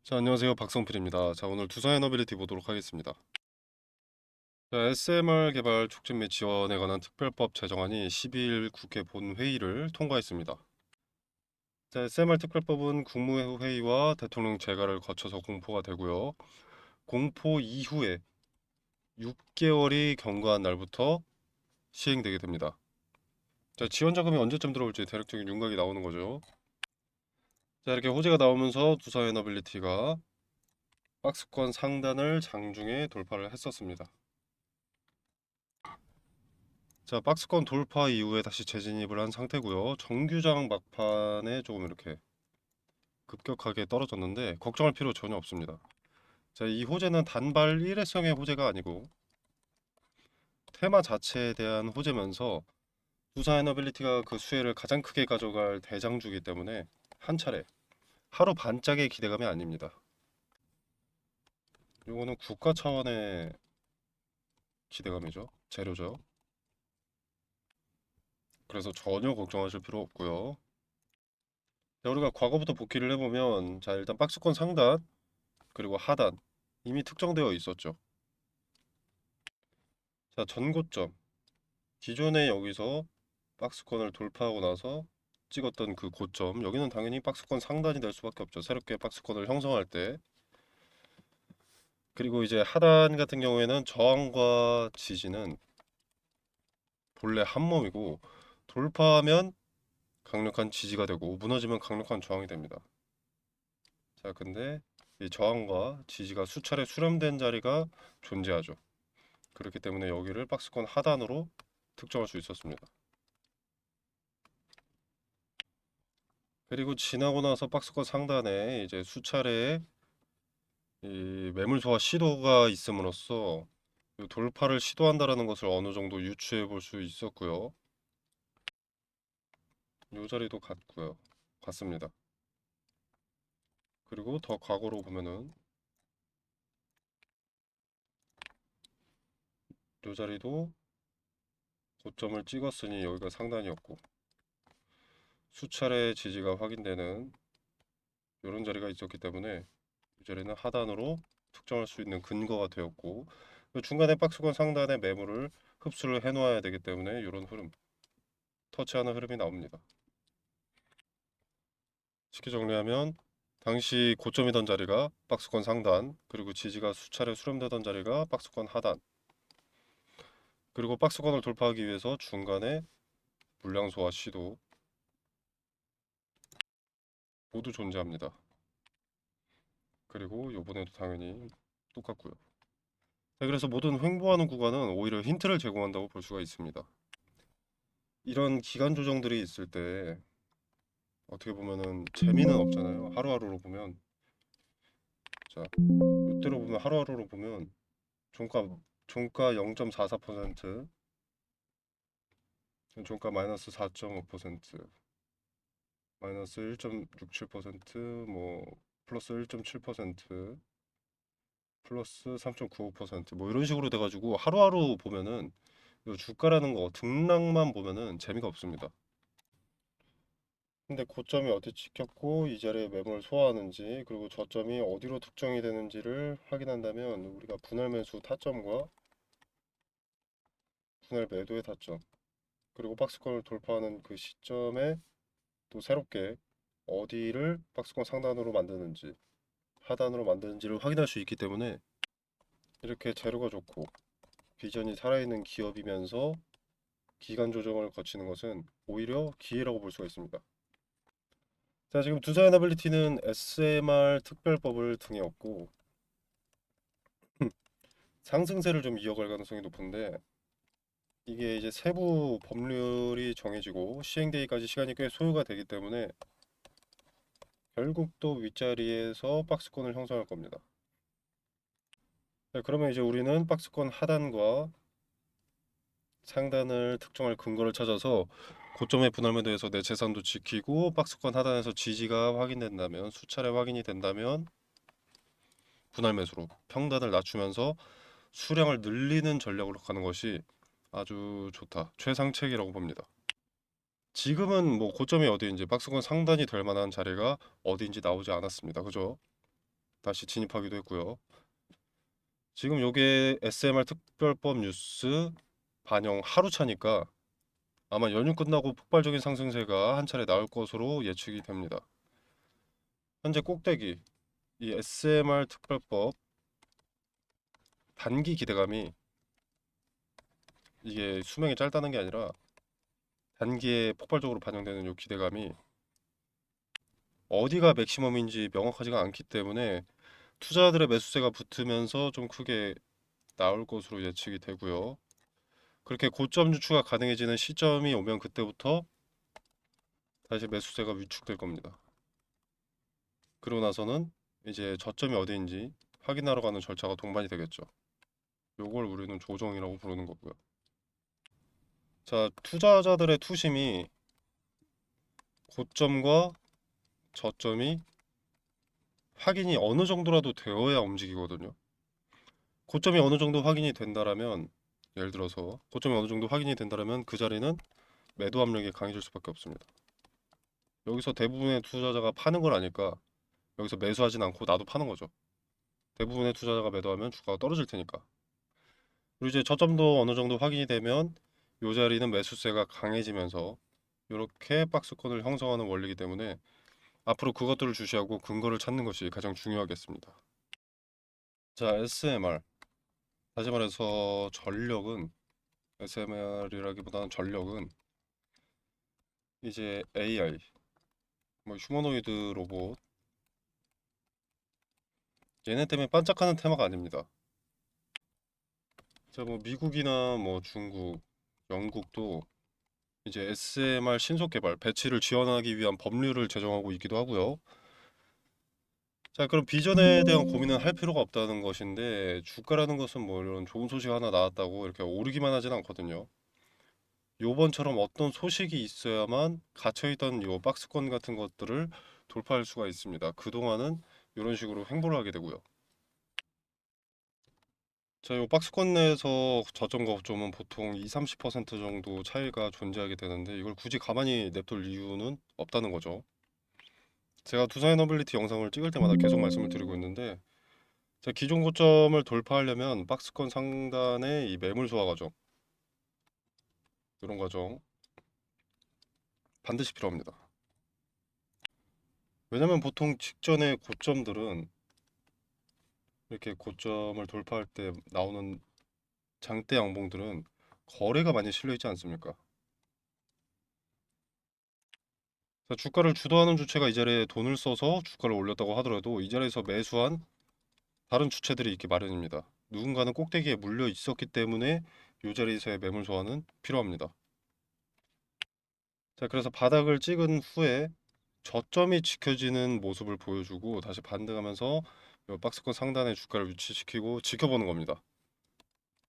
자, 안녕하세요. 박성필입니다. 자, 오늘 두산 에너빌리티 보도록 하겠습니다. 자, SMR 개발 촉진 및 지원에 관한 특별법 제정안이 12일 국회 본회의를 통과했습니다. 자, SMR 특별법은 국무회의와 대통령 재가를 거쳐서 공포가 되고요. 공포 이후에 6개월이 경과한 날부터 시행되게 됩니다. 자, 지원 자금이 언제쯤 들어올지 대략적인 윤곽이 나오는 거죠. 자, 이렇게 호재가 나오면서 두산 에너빌리티가 박스권 상단을 장중에 돌파를 했었습니다. 자, 박스권 돌파 이후에 다시 재진입을 한 상태고요. 정규장 막판에 조금 이렇게 급격하게 떨어졌는데 걱정할 필요 전혀 없습니다. 자, 이 호재는 단발 일회성의 호재가 아니고 테마 자체에 대한 호재면서 두산 에너빌리티가 그 수혜를 가장 크게 가져갈 대장주이기 때문에 한 차례 하루 반짝의 기대감이 아닙니다. 요거는 국가 차원의 기대감이죠. 재료죠. 그래서 전혀 걱정하실 필요 없고요. 자, 우리가 과거부터 복기를 해보면 자, 일단 박스권 상단 그리고 하단 이미 특정되어 있었죠. 자, 전고점 기존에 여기서 박스권을 돌파하고 나서 찍었던 그 고점, 여기는 당연히 박스권 상단이 될 수밖에 없죠. 새롭게 박스권을 형성할 때. 그리고 이제 하단 같은 경우에는 저항과 지지는 본래 한 몸이고 돌파하면 강력한 지지가 되고 무너지면 강력한 저항이 됩니다. 자, 근데 이 저항과 지지가 수차례 수렴된 자리가 존재하죠. 그렇기 때문에 여기를 박스권 하단으로 특정할 수 있었습니다. 그리고 지나고 나서 박스권 상단에 이제 수차례 이 매물 소화 시도가 있음으로써 이 돌파를 시도한다라는 것을 어느 정도 유추해 볼 수 있었고요. 이 자리도 같고요. 같습니다. 그리고 더 과거로 보면은 이 자리도 고점을 찍었으니 여기가 상단이었고 수차례 지지가 확인되는 이런 자리가 있었기 때문에 이 자리는 하단으로 특정할 수 있는 근거가 되었고 중간에 박스권 상단에 매물을 흡수를 해 놓아야 되기 때문에 이런 흐름 터치하는 흐름이 나옵니다. 쉽게 정리하면 당시 고점이던 자리가 박스권 상단, 그리고 지지가 수차례 수렴되던 자리가 박스권 하단, 그리고 박스권을 돌파하기 위해서 중간에 물량 소화 시도 모두 존재합니다. 그리고 요번에도 당연히 똑같고요. 네, 그래서 모든 횡보하는 구간은 오히려 힌트를 제공한다고 볼 수가 있습니다. 이런 기간 조정들이 있을 때 어떻게 보면은 재미는 없잖아요. 하루하루로 보면 자, 이때로 보면 하루하루로 보면 종가 종가 0.44%, 종가 마이너스 4.5%, 마이너스 1.67%, 뭐 플러스 1.7%, 플러스 3.95%, 뭐 이런 식으로 돼가지고 하루하루 보면은 이 주가라는 거 등락만 보면은 재미가 없습니다. 근데 고점이 어디 찍혔고 이 자리에 매물 소화하는지 그리고 저점이 어디로 특정이 되는지를 확인한다면 우리가 분할 매수 타점과 분할 매도의 타점 그리고 박스권을 돌파하는 그 시점에 또 새롭게 어디를 박스권 상단으로 만드는지 하단으로 만드는지를 확인할 수 있기 때문에 이렇게 재료가 좋고 비전이 살아있는 기업이면서 기간 조정을 거치는 것은 오히려 기회라고 볼 수가 있습니다. 자, 지금 두산에너빌리티는 SMR 특별법을 등에 업고 상승세를 좀 이어갈 가능성이 높은데 이게 이제 세부 법률이 정해지고 시행되기까지 시간이 꽤 소요가 되기 때문에 결국 또 윗자리에서 박스권을 형성할 겁니다. 네, 그러면 이제 우리는 박스권 하단과 상단을 특정할 근거를 찾아서 고점의 분할 매도에서 내 재산도 지키고 박스권 하단에서 지지가 확인된다면 수차례 확인이 된다면 분할 매수로 평단을 낮추면서 수량을 늘리는 전략으로 가는 것이 아주 좋다. 최상책이라고 봅니다. 지금은 뭐 고점이 어디인지 박스권 상단이 될 만한 자리가 어디인지 나오지 않았습니다. 그죠? 다시 진입하기도 했고요. 지금 요게 SMR 특별법 뉴스 반영 하루 차니까 아마 연휴 끝나고 폭발적인 상승세가 한 차례 나올 것으로 예측이 됩니다. 현재 꼭대기 이 SMR 특별법 단기 기대감이 이게 수명이 짧다는 게 아니라 단기에 폭발적으로 반영되는 요 기대감이 어디가 맥시멈인지 명확하지가 않기 때문에 투자자들의 매수세가 붙으면서 좀 크게 나올 것으로 예측이 되고요. 그렇게 고점 유추가 가능해지는 시점이 오면 그때부터 다시 매수세가 위축될 겁니다. 그러고 나서는 이제 저점이 어디인지 확인하러 가는 절차가 동반이 되겠죠. 요걸 우리는 조정이라고 부르는 거고요. 자, 투자자들의 투심이 고점과 저점이 확인이 어느 정도라도 되어야 움직이거든요. 고점이 어느 정도 확인이 된다라면, 예를 들어서 고점이 어느 정도 확인이 된다라면 그 자리는 매도 압력이 강해질 수밖에 없습니다. 여기서 대부분의 투자자가 파는 걸 아니까 여기서 매수하진 않고 나도 파는 거죠. 대부분의 투자자가 매도하면 주가가 떨어질 테니까. 그리고 이제 저점도 어느 정도 확인이 되면 이 자리는 매수세가 강해지면서 이렇게 박스권을 형성하는 원리이기 때문에 앞으로 그것들을 주시하고 근거를 찾는 것이 가장 중요하겠습니다. 자, SMR. 다시 말해서 전력은 SMR이라기보다는 전력은 이제 AI, 뭐 휴머노이드 로봇 얘네 때문에 반짝하는 테마가 아닙니다. 자, 뭐 미국이나 뭐 중국, 영국도 이제 SMR 신속 개발, 배치를 지원하기 위한 법률을 제정하고 있기도 하고요. 자, 그럼 비전에 대한 고민은 할 필요가 없다는 것인데 주가라는 것은 뭐 이런 좋은 소식 하나 나왔다고 이렇게 오르기만 하진 않거든요. 요번처럼 어떤 소식이 있어야만 갇혀있던 요 박스권 같은 것들을 돌파할 수가 있습니다. 그동안은 이런 식으로 횡보를 하게 되고요. 자, 요 박스권 내에서 저점과 고점은 보통 2, 30% 정도 차이가 존재하게 되는데 이걸 굳이 가만히 냅둘 이유는 없다는 거죠. 제가 두사이너빌리티 영상을 찍을 때마다 계속 말씀을 드리고 있는데 자, 기존 고점을 돌파하려면 박스권 상단의 이 매물 소화 과정, 이런 과정 반드시 필요합니다. 왜냐면 보통 직전의 고점들은 이렇게 고점을 돌파할 때 나오는 장대 양봉들은 거래가 많이 실려 있지 않습니까? 자, 주가를 주도하는 주체가 이 자리에 돈을 써서 주가를 올렸다고 하더라도 이 자리에서 매수한 다른 주체들이 있기 마련입니다. 누군가는 꼭대기에 물려 있었기 때문에 이 자리에서의 매물 소화는 필요합니다. 자, 그래서 바닥을 찍은 후에 저점이 지켜지는 모습을 보여주고 다시 반등하면서 이 박스권 상단에 주가를 위치시키고 지켜보는 겁니다.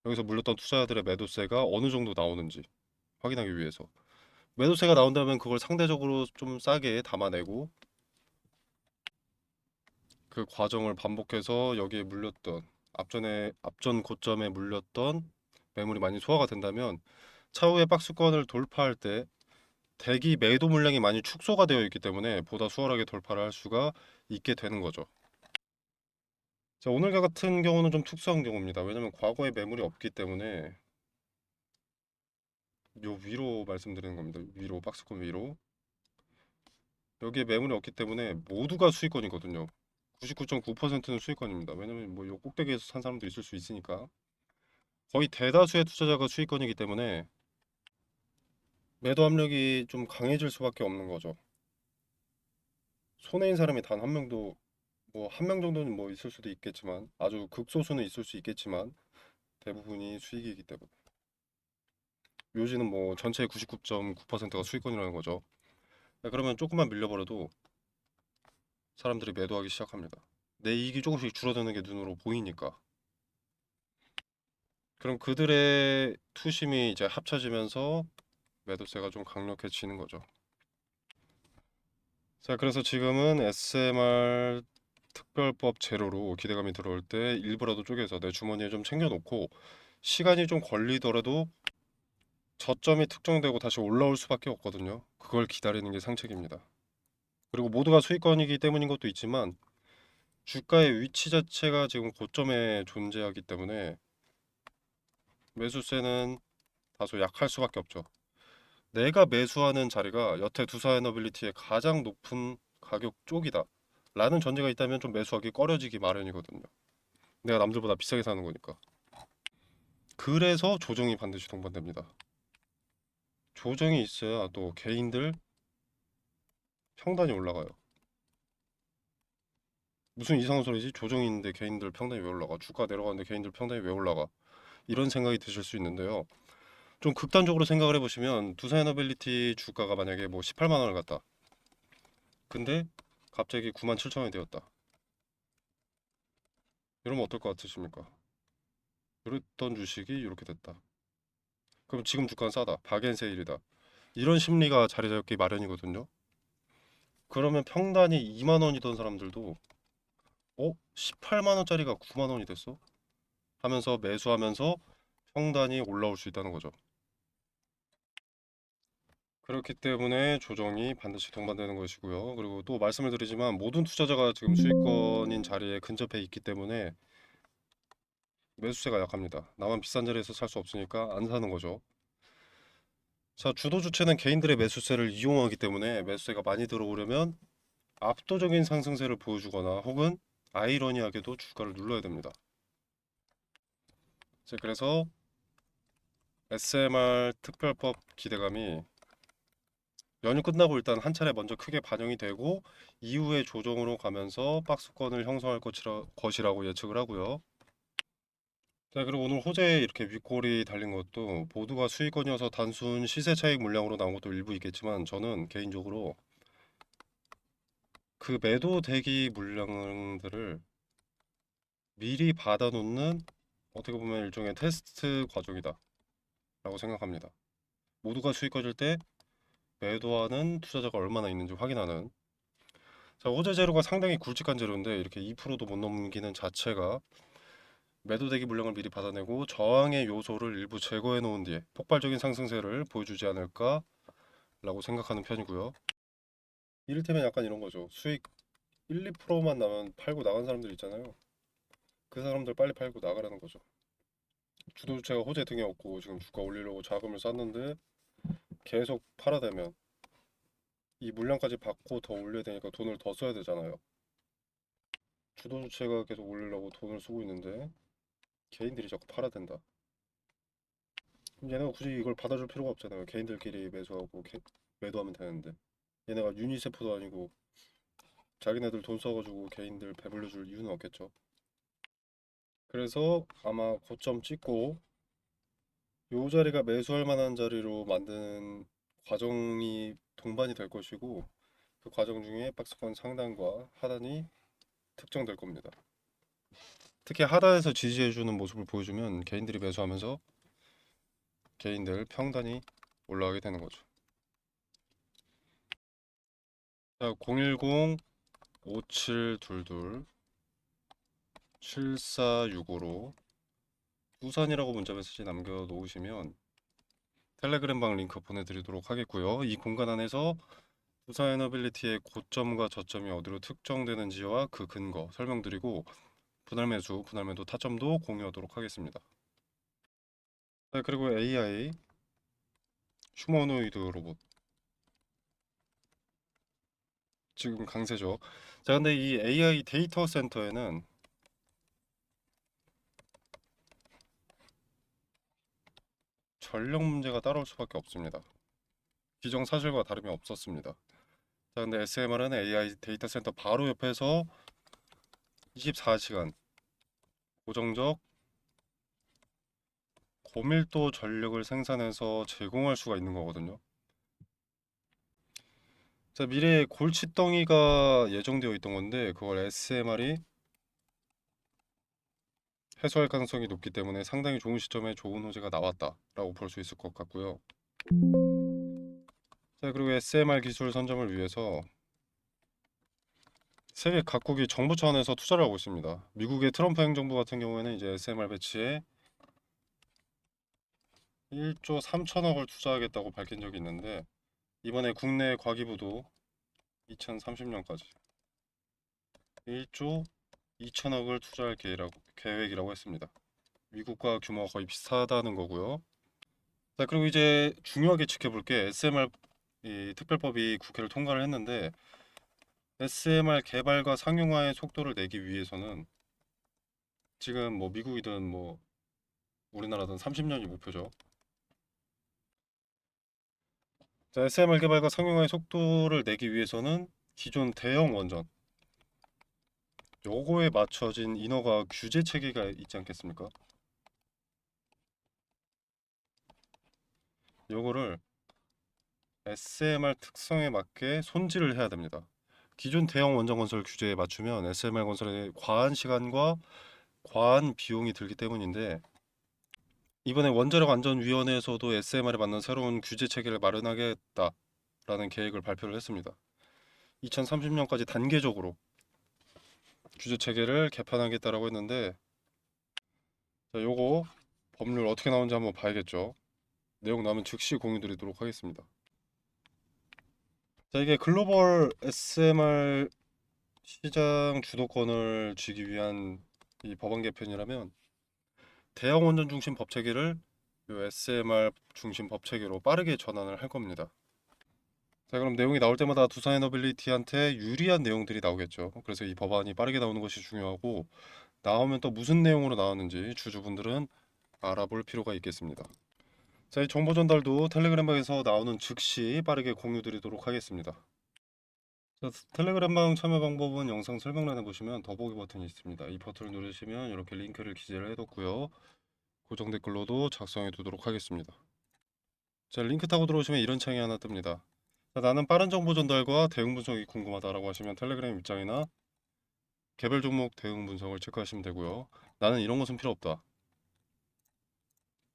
여기서 물렸던 투자자들의 매도세가 어느 정도 나오는지 확인하기 위해서 매도세가 나온다면 그걸 상대적으로 좀 싸게 담아내고 그 과정을 반복해서 여기에 물렸던 앞전 고점에 물렸던 매물이 많이 소화가 된다면 차후에 박스권을 돌파할 때 대기 매도 물량이 많이 축소가 되어 있기 때문에 보다 수월하게 돌파를 할 수가 있게 되는 거죠. 자, 오늘 같은 경우는 좀 특수한 경우입니다. 왜냐면 과거에 매물이 없기 때문에 요 위로 말씀드리는 겁니다. 위로 박스권 위로 여기에 매물이 없기 때문에 모두가 수익권이거든요. 99.9%는 수익권입니다. 왜냐면 뭐 요 꼭대기에서 산 사람도 있을 수 있으니까 거의 대다수의 투자자가 수익권이기 때문에 매도 압력이 좀 강해질 수밖에 없는 거죠. 손해인 사람이 단 한 명도 뭐 한 명 정도는 뭐 있을 수도 있겠지만 아주 극소수는 있을 수 있겠지만 대부분이 수익이기 때문에 묘지는 뭐 전체의 99.9%가 수익권이라는 거죠. 그러면 조금만 밀려버려도 사람들이 매도하기 시작합니다. 내 이익이 조금씩 줄어드는 게 눈으로 보이니까. 그럼 그들의 투심이 이제 합쳐지면서 매도세가 좀 강력해지는 거죠. 자, 그래서 지금은 SMR 특별법 제로로 기대감이 들어올 때 일부라도 쪼개서 내 주머니에 좀 챙겨놓고 시간이 좀 걸리더라도 저점이 특정되고 다시 올라올 수밖에 없거든요. 그걸 기다리는 게 상책입니다. 그리고 모두가 수익권이기 때문인 것도 있지만 주가의 위치 자체가 지금 고점에 존재하기 때문에 매수세는 다소 약할 수밖에 없죠. 내가 매수하는 자리가 여태 두사에너빌리티의 가장 높은 가격 쪽이다 라는 전제가 있다면 좀 매수하기 꺼려지기 마련이거든요. 내가 남들보다 비싸게 사는 거니까. 그래서 조정이 반드시 동반됩니다. 조정이 있어야 또 개인들 평단이 올라가요. 무슨 이상한 소리지? 조정이 있는데 개인들 평단이 왜 올라가? 주가 내려가는데 개인들 평단이 왜 올라가? 이런 생각이 드실 수 있는데요. 좀 극단적으로 생각을 해보시면 두사에너빌리티 주가가 만약에 뭐 18만 원을 갔다. 근데 갑자기 9만 7천 원이 되었다. 이러면 어떨 것 같으십니까? 이랬던 주식이 이렇게 됐다. 그럼 지금 주가는 싸다. 박앤세일이다. 이런 심리가 자리 잡기 마련이거든요. 그러면 평단이 2만 원이던 사람들도 18만 원짜리가 9만 원이 됐어? 하면서 매수하면서 평단이 올라올 수 있다는 거죠. 그렇기 때문에 조정이 반드시 동반되는 것이고요. 그리고 또 말씀을 드리지만 모든 투자자가 지금 수익권인 자리에 근접해 있기 때문에 매수세가 약합니다. 나만 비싼 자리에서 살 수 없으니까 안 사는 거죠. 자, 주도 주체는 개인들의 매수세를 이용하기 때문에 매수세가 많이 들어오려면 압도적인 상승세를 보여주거나 혹은 아이러니하게도 주가를 눌러야 됩니다. 자, 그래서 SMR 특별법 기대감이 연휴 끝나고 일단 한 차례 먼저 크게 반영이 되고 이후에 조정으로 가면서 박스권을 형성할 것이라고 예측을 하고요. 자, 그리고 오늘 호재에 이렇게 윗골이 달린 것도 모두가 수익권이어서 단순 시세 차익 물량으로 나온 것도 일부 있겠지만 저는 개인적으로 그 매도 대기 물량들을 미리 받아놓는 어떻게 보면 일종의 테스트 과정이다 라고 생각합니다. 모두가 수익권일 때 매도하는 투자자가 얼마나 있는지 확인하는. 자, 호재 재료가 상당히 굵직한 재료인데 이렇게 2%도 못 넘기는 자체가 매도 대기 물량을 미리 받아내고 저항의 요소를 일부 제거해 놓은 뒤에 폭발적인 상승세를 보여주지 않을까 라고 생각하는 편이고요. 이를테면 약간 이런 거죠. 수익 1, 2%만 나면 팔고 나간 사람들 있잖아요. 그 사람들 빨리 팔고 나가라는 거죠. 주도주체가 호재 등에 없고 지금 주가 올리려고 자금을 쌌는데 계속 팔아대면 이 물량까지 받고 더 올려야 되니까 돈을 더 써야 되잖아요. 주도주체가 계속 올리려고 돈을 쓰고 있는데 개인들이 자꾸 팔아댄다. 그럼 얘네가 굳이 이걸 받아줄 필요가 없잖아요. 개인들끼리 매수하고 매도하면 되는데 얘네가 유니세프도 아니고 자기네들 돈 써가지고 개인들 배불려줄 이유는 없겠죠. 그래서 아마 고점 찍고 요 자리가 매수할 만한 자리로 만드는 과정이 동반이 될 것이고 그 과정 중에 박스권 상단과 하단이 특정될 겁니다. 특히 하단에서 지지해주는 모습을 보여주면 개인들이 매수하면서 개인들 평단이 올라가게 되는 거죠. 자, 010-5722-7465로 부산이라고 문자 메시지 남겨놓으시면 텔레그램 방 링크 보내드리도록 하겠고요. 이 공간 안에서 두사에너빌리티의 고점과 저점이 어디로 특정되는지와 그 근거 설명드리고 분할 매수, 분할 매도 타점도 공유하도록 하겠습니다. 네, 그리고 AI 휴머노이드 로봇 지금 강세죠. 자, 근데 이 AI 데이터 센터에는 전력 문제가 따라올 수밖에 없습니다. 기정사실과 다름이 없었습니다. 자, 근데 SMR은 AI 데이터 센터 바로 옆에서 24시간 고정적 고밀도 전력을 생산해서 제공할 수가 있는 거거든요. 자, 미래에 골칫덩이가 예정되어 있던 건데 그걸 SMR이 해소할 가능성이 높기 때문에 상당히 좋은 시점에 좋은 호재가 나왔다라고 볼 수 있을 것 같고요. 자, 그리고 SMR 기술 선점을 위해서 세계 각국이 정부 차원에서 투자를 하고 있습니다. 미국의 트럼프 행정부 같은 경우에는 이제 SMR 배치에 1조 3천억을 투자하겠다고 밝힌 적이 있는데 이번에 국내 과기부도 2030년까지 1조 2천억을 투자할 계획이라고 했습니다. 미국과 규모가 거의 비슷하다는 거고요. 자, 그리고 이제 중요하게 지켜볼 게 SMR 이 특별법이 국회를 통과를 했는데 SMR 개발과 상용화의 속도를 내기 위해서는 지금 뭐 미국이든 뭐 우리나라든 30년이 목표죠. 자, SMR 개발과 상용화의 속도를 내기 위해서는 기존 대형 원전 요거에 맞춰진 인허가 규제 체계가 있지 않겠습니까? 요거를 SMR 특성에 맞게 손질을 해야 됩니다. 기존 대형 원전 건설 규제에 맞추면 SMR 건설에 과한 시간과 과한 비용이 들기 때문인데 이번에 원자력안전위원회에서도 SMR에 맞는 새로운 규제 체계를 마련하겠다라는 계획을 발표를 했습니다. 2030년까지 단계적으로 규제 체계를 개편하겠다라고 했는데 자, 요거 법률 어떻게 나오는지 한번 봐야겠죠. 내용 나오면 즉시 공유 드리도록 하겠습니다. 자, 이게 글로벌 SMR 시장 주도권을 쥐기 위한 이 법안 개편이라면 대형 원전 중심 법 체계를 요 SMR 중심 법 체계로 빠르게 전환을 할 겁니다. 자, 그럼 내용이 나올 때마다 두산에너빌리티한테 유리한 내용들이 나오겠죠. 그래서 이 법안이 빠르게 나오는 것이 중요하고 나오면 또 무슨 내용으로 나오는지 주주분들은 알아볼 필요가 있겠습니다. 자, 이 정보 전달도 텔레그램방에서 나오는 즉시 빠르게 공유 드리도록 하겠습니다. 자, 텔레그램방 참여 방법은 영상 설명란에 보시면 더보기 버튼이 있습니다. 이 버튼을 누르시면 이렇게 링크를 기재를 해뒀고요. 고정 댓글로도 작성해 두도록 하겠습니다. 자, 링크 타고 들어오시면 이런 창이 하나 뜹니다. 자, 나는 빠른 정보 전달과 대응 분석이 궁금하다라고 하시면 텔레그램 입장이나 개별 종목 대응 분석을 체크하시면 되고요. 나는 이런 것은 필요 없다.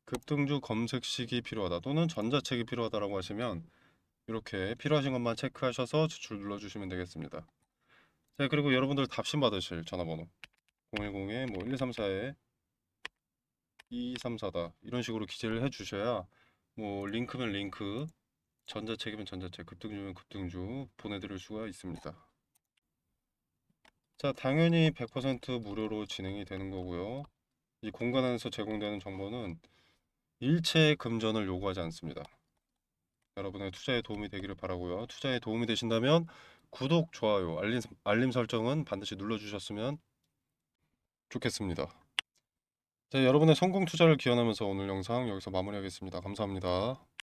급등주 검색식이 필요하다 또는 전자책이 필요하다라고 하시면 이렇게 필요하신 것만 체크하셔서 추출 눌러주시면 되겠습니다. 자, 그리고 여러분들 답신 받으실 전화번호 010에 뭐 1234에 2234다 이런 식으로 기재를 해주셔야 뭐 링크면 링크, 전자책이면 전자책, 급등주면 급등주 보내드릴 수가 있습니다. 자, 당연히 100% 무료로 진행이 되는 거고요. 이 공간 안에서 제공되는 정보는 일체 금전을 요구하지 않습니다. 여러분의 투자에 도움이 되기를 바라고요. 투자에 도움이 되신다면 구독, 좋아요, 알림 설정은 반드시 눌러주셨으면 좋겠습니다. 자, 여러분의 성공 투자를 기원하면서 오늘 영상 여기서 마무리하겠습니다. 감사합니다.